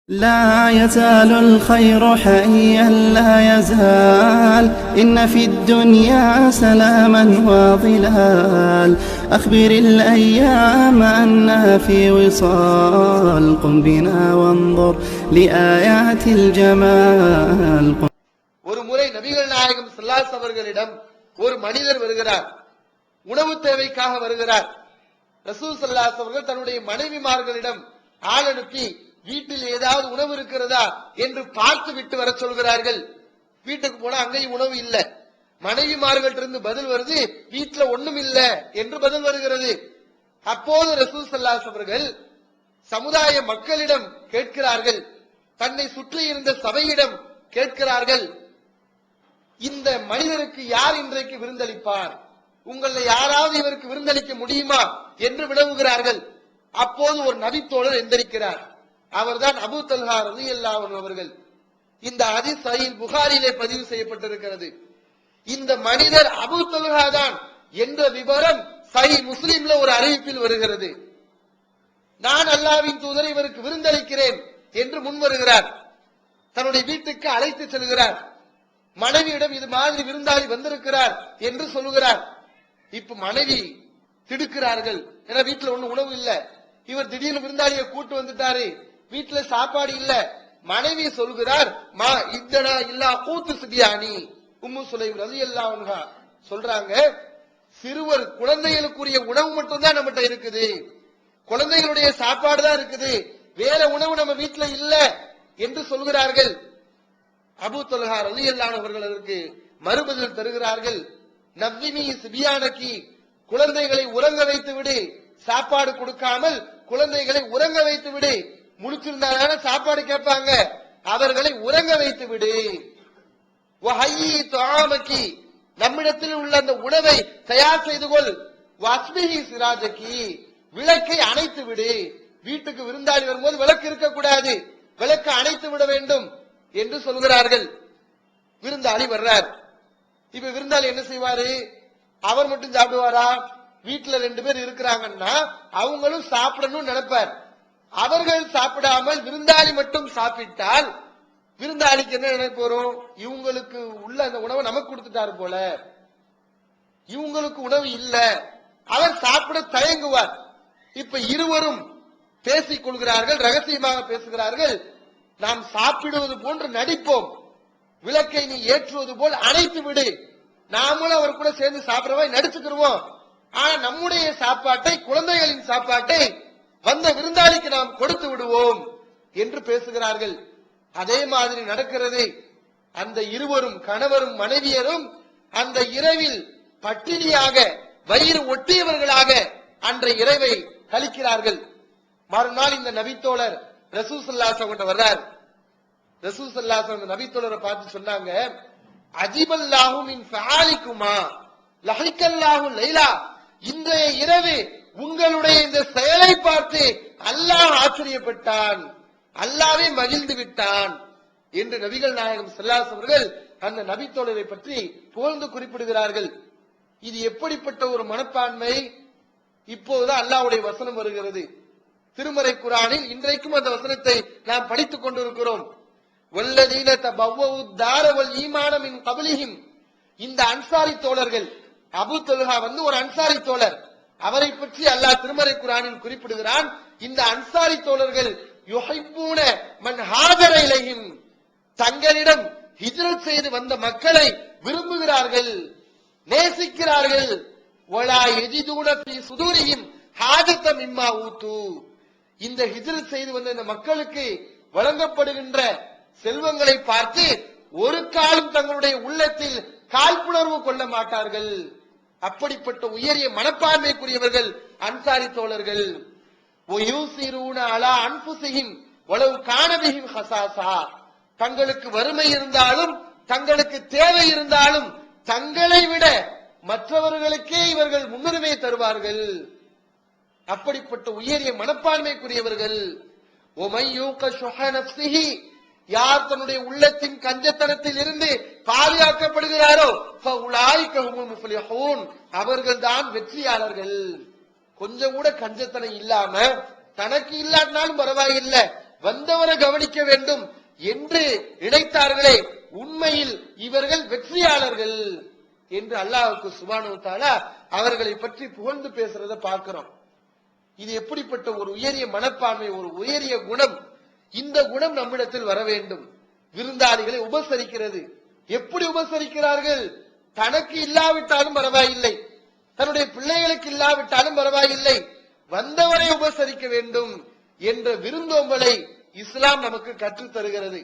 لا يزال الخير حيا لا يزال إن في الدنيا سلاما وظلال أخبر الأيام أنها في وصال قم بنا وانظر لآيات الجمال. ஒரு முறை நபிகள் நாயகம் ஸல்லல்லாஹு அலைஹி அவர்களிடம் ஒரு மனிதர் வருகிறார். உணவு தேவைக்காக வருகிறார். ரசூல் ஸல்லல்லாஹு அலைஹி அவர்கள் தன்னுடைய மனைவிமார்களிடம் ஆள் அனுப்பி வீட்டில் ஏதாவது உணவு இருக்கிறதா என்று பார்த்து விட்டு வர சொல்கிறார்கள். வீட்டுக்கு போனா அங்கேயும் உணவு இல்ல. மனைவிமார்களிடமிருந்து பதில் வருது, வீட்டுல ஒண்ணும் இல்ல என்று பதில் வருகிறது. அப்போது ரசூல் ஸல்லல்லாஹு அலைஹி அவர்கள் சமுதாய மக்களிடம் கேட்கிறார்கள், தன்னை சுற்றி இருந்த சபையிடம் கேட்கிறார்கள், இந்த மனிதருக்கு யார் இன்றைக்கு விருந்தளிப்பார், உங்களை யாராவது இவருக்கு விருந்தளிக்க முடியுமா என்று வினவுகிறார்கள். அப்போது ஒரு நபித்தோழர் எந்திரிக்கிறார். அவர்தான் அபூ தல்ஹா ரலியல்லாஹு அன்ஹு அவர்கள். இந்த ஹதீஸ் சஹீஹ் புகாரியிலே பதிவு செய்யப்பட்டிருக்கிறது. இந்த மனிதர் அபூ தல்ஹா தான் என்ற விவரம் சஹீஹ் முஸ்லிம்ல ஒரு அறிவிப்பில் வருகிறது. நான் அல்லாஹ்வின் தூதரை இவருக்கு விருந்தளிக்கிறேன் என்று முன் வருகிறார். தன்னுடைய வீட்டுக்கு அழைத்து செல்கிறார். மனைவியிடம் இது மாதிரி விருந்தாளி வந்திருக்கிறார் என்று சொல்லுகிறார். இப்ப மனைவி திடுக்கிறார்கள். ஏன்னா வீட்டுல ஒண்ணு உணவு இல்ல, இவர் திடீர்னு விருந்தாளியை கூட்டு வந்துட்டாரு, வீட்டுல சாப்பாடு இல்ல. மனைவி சொல்கிறார், மா இத்தனா இல்லா கூத்து சிபியானி. உம்மு சுலைம் ரலியல்லாஹு அன்ஹா சொல்றாங்க, சிறுவர் குழந்தைகளுக்குரிய உணவு மட்டும் தான் நம்மகிட்ட இருக்குது, குழந்தைகளுடைய சாப்பாடு தான் இருக்குது, வேற உணவு நம்ம வீட்டுல இல்ல என்று சொல்கிறார்கள். அபூ தல்ஹா ரலியல்லாஹு அன்ஹு அவர்கள் அதற்கு மறுபதில் தருகிறார்கள், நவ்விமி சிபியானகி, குழந்தைகளை உறங்க வைத்து விடு, சாப்பாடு கொடுக்காமல் குழந்தைகளை உறங்க வைத்து விடு. முழிச்சிருந்தால சாப்பாடு கேட்பாங்க, அவர்களை உறங்க வைத்து விடு. வஹய்யி துஆமகி, நம்மிடத்தில் உள்ள அந்த உணவை தயார் செய்து கொள். வஸ்பிஹி சிராஜகி, விளக்கை அணைத்து விடு. வீட்டுக்கு விருந்தாளி வரும்போது விளக்கு இருக்கக்கூடாது, விளக்கு அணைத்து விட வேண்டும் என்று சொல்கிறார்கள். விருந்தாளி வர்றார். இப்ப விருந்தாளி என்ன செய்வாரு, அவர் மட்டும் சாப்பிடுவாரா? வீட்டுல 2 பேர் இருக்கிறாங்கன்னா அவங்களும் சாப்பிடணும்னு நினைப்பார். அவர்கள் சாப்பிடாமல் விருந்தாளி மட்டும் சாப்பிட்டால் விருந்தாளிக்கு என்ன நினைப்பு வரும், இவங்களுக்கு உள்ள அந்த உணவை நமக்கு கொடுத்துட்டாரு போல, இவங்களுக்கு உணவு இல்ல, அவர் சாப்பிட தயங்குவார். இப்ப இருவரும் பேசிக் கொள்கிறார்கள், ரகசியமாக பேசுகிறார்கள். நாம் சாப்பிடுவது போன்று நடிப்போம், விளக்கை நீ ஏற்றுவது போல் அணைத்து விடு, நாமளும் அவர் கூட சேர்ந்து சாப்பிடவே நடிச்சுக்கிடுவோம். ஆனா நம்முடைய சாப்பாட்டை, குழந்தைகளின் சாப்பாட்டை வந்த விருந்தாளிக்கு நாம் கொடுத்து விடுவோம் என்று பேசுகிறார்கள். அதே மாதிரி நடக்கிறது. அந்த இருவரும், கணவரும் மனைவியரும், அந்த இரவில் பட்டினியாக வயிறு ஒட்டியவர்களாக அன்றைய இரவை கழிக்கிறார்கள். மறுநாள் இந்த நபித்தோழர் ரசூல் ஸல்லல்லாஹு அலைஹி வஸல்லம் வர்றார். ரசூல் ஸல்லல்லாஹு அலைஹி வஸல்லம் நபித்தோழரை பார்த்து சொன்னாங்க, அஜிபல்லாஹு மின் ஃபஆலிகுமா லஹிகல்லாஹு லைலா, இன்றைய இரவு உங்களுடைய இந்த செயலை பார்த்து அல்லாஹ் ஆச்சரியப்பட்டான், அல்லாஹ்வே மகிழ்ந்து விட்டான் என்று நபிகள் நாயகம் ஸல்லல்லாஹு அலைஹி அவர்கள் அந்த நபித்தோழரை பற்றி புகழ்ந்து குறிப்பிடுகிறார்கள். இது எப்படிப்பட்ட ஒரு மனப்பான்மை! இப்போதுதான் அல்லாஹ்வுடைய வசனம் வருகிறது திருமறை குர்ஆனில். இன்றைக்கும் அந்த வசனத்தை நாம் படித்துக் கொண்டிருக்கிறோம். வல்லதீன தபவ்வஉ தார வல் ஈமான மின் கப்லிஹிம், இந்த அன்சாரி தோழர்கள், அபூ தல்ஹா ஒரு அன்சாரி தோழர், அவரை பற்றி அல்லாஹ் திருமறை குர்ஆனில் குறிப்பிடுகிறான். இந்த அன்சாரி தோழர்கள் யுஹிப்பூன மன் ஹாஜர இலைஹிம், தங்களிடம் ஹிஜ்ரத் செய்து வந்த மக்களை விரும்புகிறார்கள், நேசிக்கிறார்கள். வலா யஜிதுன ஃபீ சுதூரிஹிம் ஹாஜத மிம்மா ஊது, இந்த ஹிஜ்ரத் செய்து வந்த இந்த மக்களுக்கு வழங்கப்படுகின்ற செல்வங்களை பார்த்து ஒரு காலம் தங்களுடைய உள்ளத்தில் காழ்ப்புணர்வு கொள்ள மாட்டார்கள். அப்படிப்பட்ட உயரிய மனப்பான்மைக்குரியவர்கள் அன்சாரி தோழர்கள். வயூசிரூன அலா அன்ஃபுஸிஹிம் வலவ் கான பிஹிம் ஹஸாஸா, தங்களுக்கு வறுமை இருந்தாலும், தங்களுக்கு தேவை இருந்தாலும், தங்களை விட மற்றவர்களுக்கே இவர்கள் முன்னுரிமை தருவார்கள். அப்படிப்பட்ட உயரிய மனப்பான்மைக்குரியவர்கள். ஒமை யூக ஷுஹ நஃப்ஸிஹி, யார் தன்னுடைய உள்ளத்தின் கஞ்சத்தனத்தில் இருந்து பாதுகாக்கப்படுகிறாரோ ஃபஉலாயிக ஹுமுல் முஃப்லிஹூன், அவர்கள்தான் வெற்றியாளர்கள். கொஞ்சம் கூட கஞ்சத்தனம் இல்லாம, தனக்கு இல்லாட்டினாலும் பரவாயில்லை, வந்தவரை கவனிக்க வேண்டும் என்று நினைத்தார்களே, உண்மையில் இவர்கள் வெற்றியாளர்கள் என்று அல்லாஹ்வுக்கு சுப்ஹானஹு வ தஆலா அவர்களை பற்றி புகழ்ந்து பேசுறத பார்க்கிறோம். இது எப்படிப்பட்ட ஒரு உயரிய மனப்பான்மை, ஒரு உயரிய குணம். இந்த குணம் நம்மிடத்தில் வர வேண்டும். விருந்தாளிகளை உபசரிக்கிறது. எப்படி உபசரிக்கிறார்கள்? தனக்கு இல்லாவிட்டாலும் பரவாயில்லை, தன்னுடைய பிள்ளைகளுக்கு இல்லாவிட்டாலும் பரவாயில்லை, வந்தவரை உபசரிக்க வேண்டும் என்ற விருந்தோம்பலை இஸ்லாம் நமக்கு கற்றுத் தருகிறது.